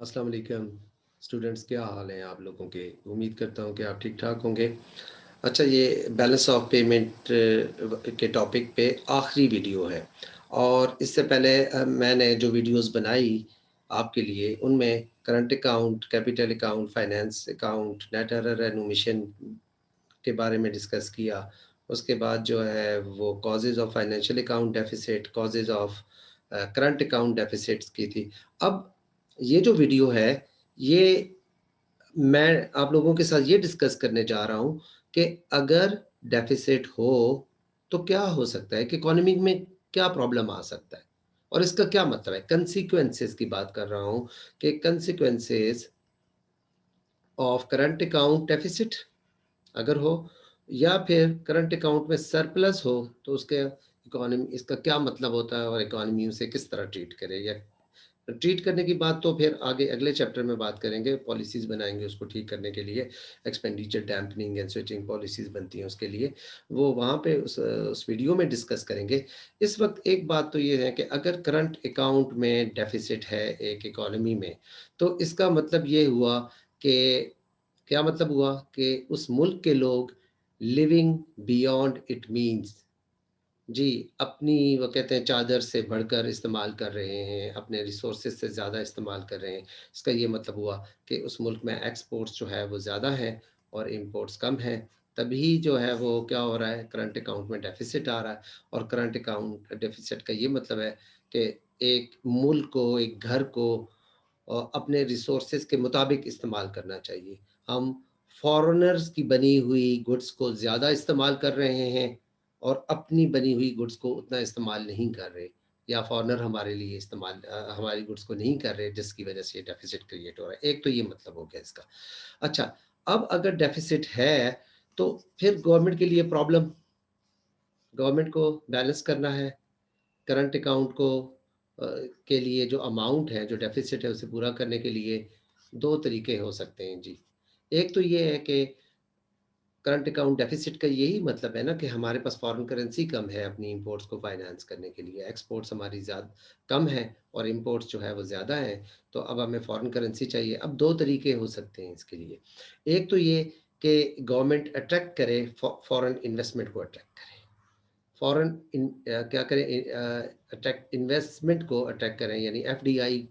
अस्सलाम वालेकुम स्टूडेंट्स, क्या हाल हैं आप लोगों के? उम्मीद करता हूँ कि आप ठीक-ठाक होंगे। अच्छा, ये बैलेंस ऑफ पेमेंट के टॉपिक पे आखिरी वीडियो है और इससे पहले मैंने जो वीडियोज़ बनाई आपके लिए, उनमें current account, capital account, finance account, net error enumeration के बारे में डिस्कस किया। उसके बाद जो है वो causes of financial account deficit, causes of current account deficits की थी। अब ये जो वीडियो है, ये मैं आप लोगों के साथ ये डिस्कस करने जा रहा हूँ कि अगर डेफ़िसिट हो, तो क्या हो सकता है कि इकोनॉमी में क्या प्रॉब्लम आ सकता है? और इसका क्या मतलब है? कॉन्सिक्वेंसेज़ की बात कर रहा हूँ कि consequences of current account deficit अगर हो या फिर करंट अकाउंट में सरप्लस हो, तो उसके इकोनॉमी इसका क्या मतलब होता है और इकोनॉमी उसे किस तरह ट्रीट करे या ट्रीट करने की बात तो फिर आगे अगले चैप्टर में बात करेंगे, पॉलिसीज़ बनाएँगे उसको ठीक करने के लिए, expenditure dampening and switching policies बनती हैं उसके लिए, वो वहाँ पे उस वीडियो में डिस्कस करेंगे। इस वक़्त एक बात तो ये है कि अगर करंट अकाउंट में डेफ़िसिट है एक इकोनॉमी में, तो इसका मतलब ये हुआ कि क्या मतलब हुआ कि उस मुल्क के लोग लिविंग बियॉन्ड इट मीन्स जी, अपनी वो कहते हैं चादर से बढ़कर इस्तेमाल कर रहे हैं, अपने रिसोर्सेज़ से ज़्यादा इस्तेमाल कर रहे हैं। इसका ये मतलब हुआ कि उस मुल्क में एक्सपोर्ट्स जो है वो ज़्यादा हैं और इम्पोर्ट्स कम हैं। तभी जो है वो क्या हो रहा है, करंट अकाउंट में डेफ़िसिट आ रहा है और करंट अकाउंट डेफ़िसिट का ये मतलब है कि एक मुल्क को, एक घर को अपने रिसोर्सेज़ के मुताबिक इस्तेमाल करना चाहिए। हम फ़ॉरेनर्स की बनी हुई गुड्स को ज़्यादा इस्तेमाल कर रहे हैं और अपनी बनी हुई गुड्स को उतना इस्तेमाल नहीं कर रहे या फ़ॉरेनर हमारे लिए हमारी गुड्स को नहीं कर रहे, जिसकी वज़ह से ये डेफ़िसिट क्रिएट हो रहा है। एक तो ये मतलब हो गया इसका। अच्छा, अब अगर डेफ़िसिट है, तो फिर गवर्नमेंट के लिए प्रॉब्लम, गवर्नमेंट को बैलेंस करना है। करंट अकाउंट को के लिए जो अमाउंट है, जो डेफ़िसिट है, उसे पूरा करने के लिए 2 तरीके हो सकते हैं जी। एक तो ये है कि करंट अकाउंट डेफ़िसिट का यही मतलब है ना कि हमारे पास फ़ॉरेन करेंसी कम है अपनी इम्पोर्ट्स को फ़ाइनेंस करने के लिए। एक्सपोर्ट्स हमारी कम है और इम्पोर्ट्स जो है वो ज़्यादा हैं, तो अब हमें फ़ॉरेन करेंसी चाहिए। अब 2 तरीके हो सकते हैं इसके लिए। एक तो ये कि गवर्नमेंट अट्रैक्ट करे, फ़ॉरेन इन्वेस्टमेंट को अट्रैक्ट करे। क्या करें, अट्रैक्ट इन्वेस्टमेंट को अट्रैक्ट करें, यानी एफडीआई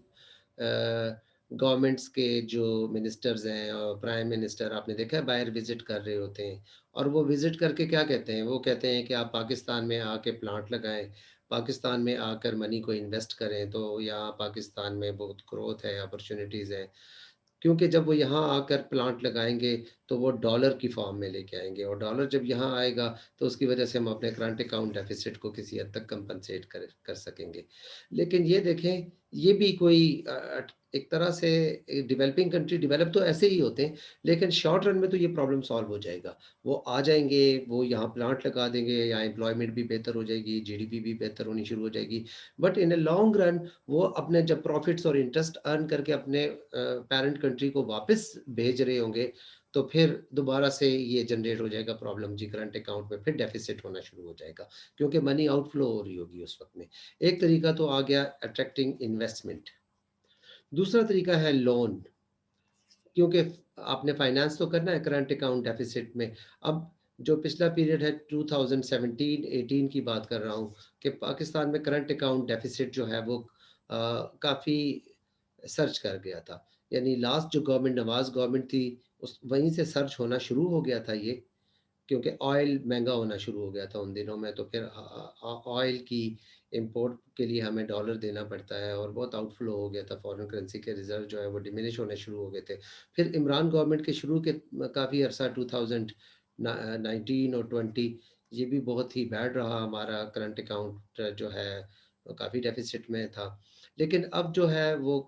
गवर्नमेंट्स के जो मिनिस्टर्स हैं और प्राइम मिनिस्टर आपने देखा है बाहर विजिट कर रहे होते हैं और वो विजिट करके क्या कहते हैं, वो कहते हैं कि आप पाकिस्तान में आके प्लांट लगाएं, पाकिस्तान में आकर मनी को इन्वेस्ट करें, तो यहाँ पाकिस्तान में बहुत ग्रोथ है, अपॉर्चुनिटीज़ हैं। क्योंकि जब वो यहाँ आकर प्लांट लगाएँगे, तो वो डॉलर की फ़ॉर्म में लेके आएँगे और डॉलर जब यहाँ आएगा, तो उसकी वजह से हम अपने करंट अकाउंट डेफ़िसिट को किसी हद तक कंपनसेट कर कर सकेंगे। लेकिन ये देखें, ये भी कोई एक तरह से डेवलपिंग कंट्री डेवलप तो ऐसे ही होते हैं, लेकिन शॉर्ट रन में तो ये प्रॉब्लम सॉल्व हो जाएगा। वो आ जाएँगे, वो यहाँ प्लांट लगा देंगे, यहाँ एम्प्लॉयमेंट भी बेहतर हो जाएगी, जीडीपी भी बेहतर होनी शुरू हो जाएगी। But in a long run वो अपने जब प्रॉफ़िट्स और इंटरेस्ट अर्न करके अपने पैरेंट कंट्री को वापस भेज रहे होंगे, तो फिर दोबारा से ये जनरेट हो जाएगा प्रॉब्लम जी, करंट अकाउंट में फिर डेफ़िसिट होना शुरू हो जाएगा, क्योंकि मनी आउटफ्लो हो रही होगी उस वक़्त में। एक तरीका तो आ गया अट्रैक्टिंग इन्वेस्टमेंट, दूसरा तरीका है लोन, क्योंकि आपने फाइनेंस तो करना है करंट अकाउंट डेफ़िसिट में। अब जो पिछला पीरियड है 2017-18 की बात कर रहा हूँ कि पाकिस्तान में करंट अकाउंट डेफ़िसिट जो है वो काफ़ी सर्ज कर गया था। यानी लास्ट जो गवर्नमेंट नवाज़ गवर्नमेंट थी, उस वहीं से सर्ज होना शुरू हो गया था ये। क्योंकि ऑयल महँगा होना शुरू हो गया था उन दिनों में, तो फिर ऑयल की इम्पोर्ट के लिए हमें डॉलर देना पड़ता है और बहुत आउटफ्लो हो गया था, फ़ॉरेन करेंसी के रिज़र्व जो है वो डिमिनिश होने शुरू हो गए थे। फिर इमरान गवर्नमेंट के शुरू के काफ़ी अरसा 19 और 20 ये भी बहुत ही बैड रहा, हमारा करंट अकाउंट जो है काफ़ी डेफ़िसिट में था। लेकिन अब जो है वो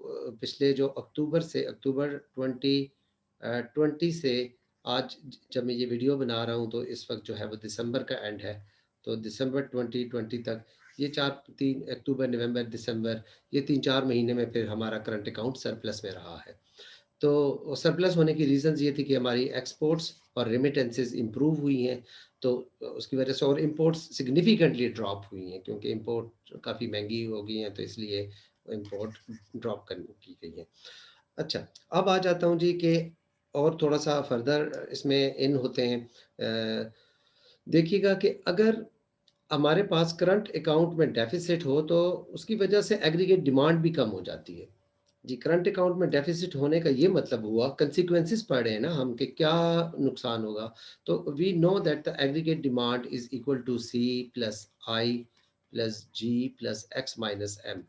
पिछले जो अक्टूबर 20 से आज जब मैं ये वीडियो बना रहा हूँ, तो इस वक़्त जो है वो दिसंबर का एंड है। तो दिसंबर 2020 तक ये 3 अक्टूबर, नवंबर, दिसंबर, ये 3-4 महीने में फिर हमारा करंट अकाउंट सरप्लस में रहा है। तो सरप्लस होने की रीज़न्स ये थी कि हमारी एक्सपोर्ट्स और रेमिटेंसेस इम्प्रूव हुई हैं, तो उसकी वजह से, और इम्पोर्ट्स सिग्निफिकेंटली ड्रॉप हुई हैं क्योंकि इम्पोर्ट काफ़ी महँगी हो गई हैं, तो इसलिए इम्पोर्ट ड्रॉप की गई है। अच्छा, अब आ जाता हूँ जी कि और थोड़ा-सा फर्दर इसमें इन होते हैं। देखिएगा कि अगर हमारे पास करंट अकाउंट में डेफ़िसिट हो तो उसकी वजह से एग्रीगेट डिमांड भी कम हो जाती है। जी, करंट अकाउंट में डेफ़िसिट होने का ये मतलब हुआ कंसीक्वेंसेस पढ़े हैं ना हम कि क्या नुकसान होगा। तो we know that the aggregate demand is equal to C plus I plus G plus X minus M.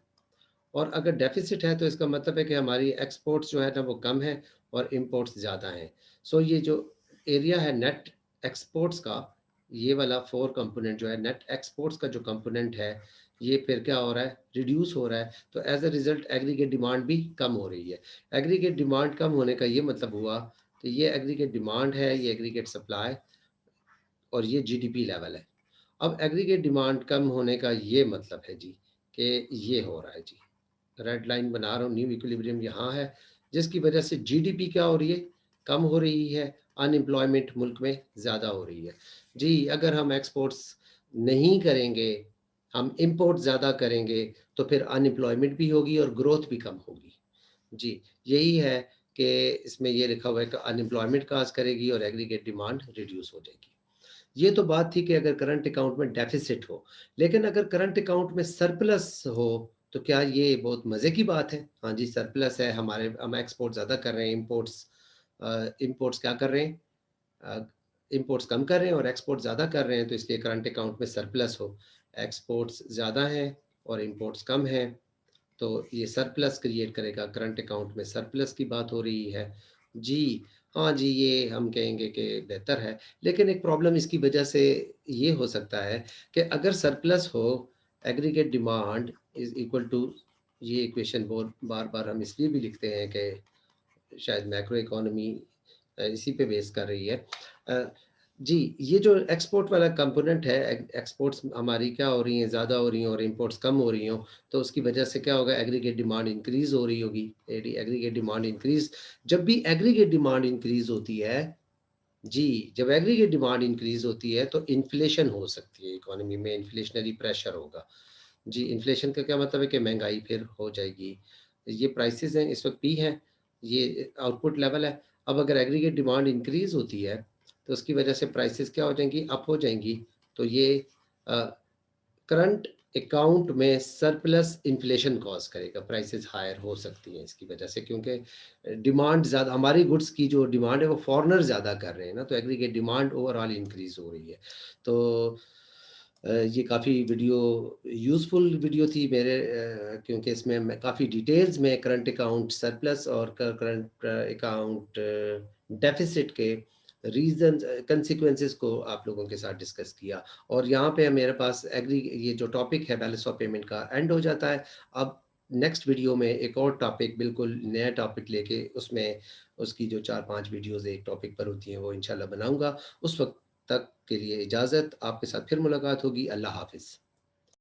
और अगर डेफ़िसिट है तो इसका मतलब है कि हमारी एक्सपोर्ट्स जो है ना वो कम है और इम्पोर्ट्स ज़्यादा हैं। सो ये जो एरिया है नेट एक्सपोर्ट्स का, ये वाला 4 कंपोनेंट जो है नेट एक्सपोर्ट्स का जो कंपोनेंट है, ये फिर क्या हो रहा है? रिड्यूस हो रहा है। तो as a result aggregate demand भी कम हो रही है। एग्रीगेट डिमांड कम होने का ये मतलब हुआ कि ये एग्रीगेट डिमांड है, ये एग्रीगेट सप्लाई और ये जीडीपी लेवल है। अब एग्रीगेट डिमांड कम होने का ये मतलब है जी कि ये हो रहा है जी। रेड लाइन बना रहा हूँ, न्यू इक्विलिब्रियम यहाँ है, जिसकी वजह से जीडीपी क्या हो रही है? कम हो रही है, अनएम्प्लॉयमेंट मुल्क में ज़्यादा हो रही है। जी, अगर हम एक्सपोर्ट्स नहीं करेंगे, हम इम्पोर्ट ज़्यादा करेंगे, तो फिर अनएम्प्लॉयमेंट भी होगी और ग्रोथ भी कम होगी। जी, यही है कि इसमें ये लिखा हुआ है कि अनएम्प्लॉयमेंट कॉज़ करेगी और एग्रीगेट डिमांड रिड्यूस हो जाएगी। ये तो बात थी कि अगर करंट अकाउंट में डेफ़िसिट हो, लेकिन अगर करंट अकाउंट में सरप्लस हो, तो क्या ये बहुत मज़े की बात है? हाँ जी, सरप्लस है हमारे, हम एक्सपोर्ट ज़्यादा कर रहे हैं, इम्पोर्ट्स क्या कर रहे हैं? अ, इम्पोर्ट्स कम कर रहे हैं और एक्सपोर्ट ज़्यादा कर रहे हैं, तो इसलिए करंट अकाउंट में सरप्लस हो। एक्सपोर्ट्स ज़्यादा हैं और इम्पोर्ट्स कम हैं, तो ये सरप्लस क्रिएट करेगा, करंट अकाउंट में सरप्लस की बात हो रही है। जी, हाँ जी, ये हम कहेंगे कि बेहतर है, लेकिन एक प्रॉब्लम इसकी वजह से ये हो सकता है कि अगर सरप्लस हो, aggregate demand is equal to, ये इक्वेशन बहुत बार-बार हम इसलिए भी लिखते हैं कि शायद मैक्रो इकोनॉमी इसी पे बेस कर रही है। अ, जी, ये जो एक्सपोर्ट वाला कंपोनेंट है, एक्सपोर्ट्स हमारी क्या हो रही हैं, ज़्यादा हो रही हैं और इम्पोर्ट्स कम हो रही हों, तो उसकी वजह से क्या होगा? एग्रीगेट डिमांड इंक्रीज़ हो रही होगी। एग्रीगेट डिमांड इंक्रीज़, जब भी एग्रीगेट डिमांड इंक्रीज़ होती है, जी, जब एग्रीगेट डिमांड इंक्रीज़ होती है तो इन्फ्लेशन हो सकती है, इकोनॉमी में इन्फ्लेशनरी प्रेशर होगा। जी, इन्फ्लेशन का क्या मतलब है कि महँगाई फिर हो जाएगी। ये प्राइसेज़ हैं, इस वक़्त पी हैं, ये आउटपुट लेवल है। अब अगर एग्रीगेट डिमांड इंक्रीज़ होती है, तो उसकी वजह से प्राइसेज़ क्या हो जाएँगी? अप हो जाएँगी। तो ये अ, करंट अकाउंट में सरप्लस इन्फ्लेशन कॉज़ करेगा, प्राइसेज़ हायर हो सकती हैं इसकी वजह से, क्योंकि डिमांड ज़्यादा, हमारी गुड्स की जो डिमांड है वो फ़ॉरेनर ज़्यादा कर रहे हैं ना, तो एग्रीगेट डिमांड ओवरऑल इंक्रीज़ हो रही है। तो ये काफ़ी वीडियो यूज़फुल वीडियो थी मेरे, क्योंकि इसमें मैं काफ़ी डिटेल्स में करंट अकाउंट सरप्लस और करंट अकाउंट डेफ़िसिट के रीज़न्स, कंसीक्वेंसेस को आप लोगों के साथ डिस्कस किया। और यहाँ पे मेरे पास ये जो टॉपिक है बैलेंस ऑफ पेमेंट का एंड हो जाता है। अब नेक्स्ट वीडियो में एक और टॉपिक, बिल्कुल नया टॉपिक लेके, उसमें उसकी जो 4-5 वीडियोज़ एक टॉपिक पर होती हैं वो इंशाल्लाह बनाऊँगा। उस वक़्त तक के लिए इजाज़त, आपके साथ फिर मुलाकात होगी। अल्लाह हाफ़िज़।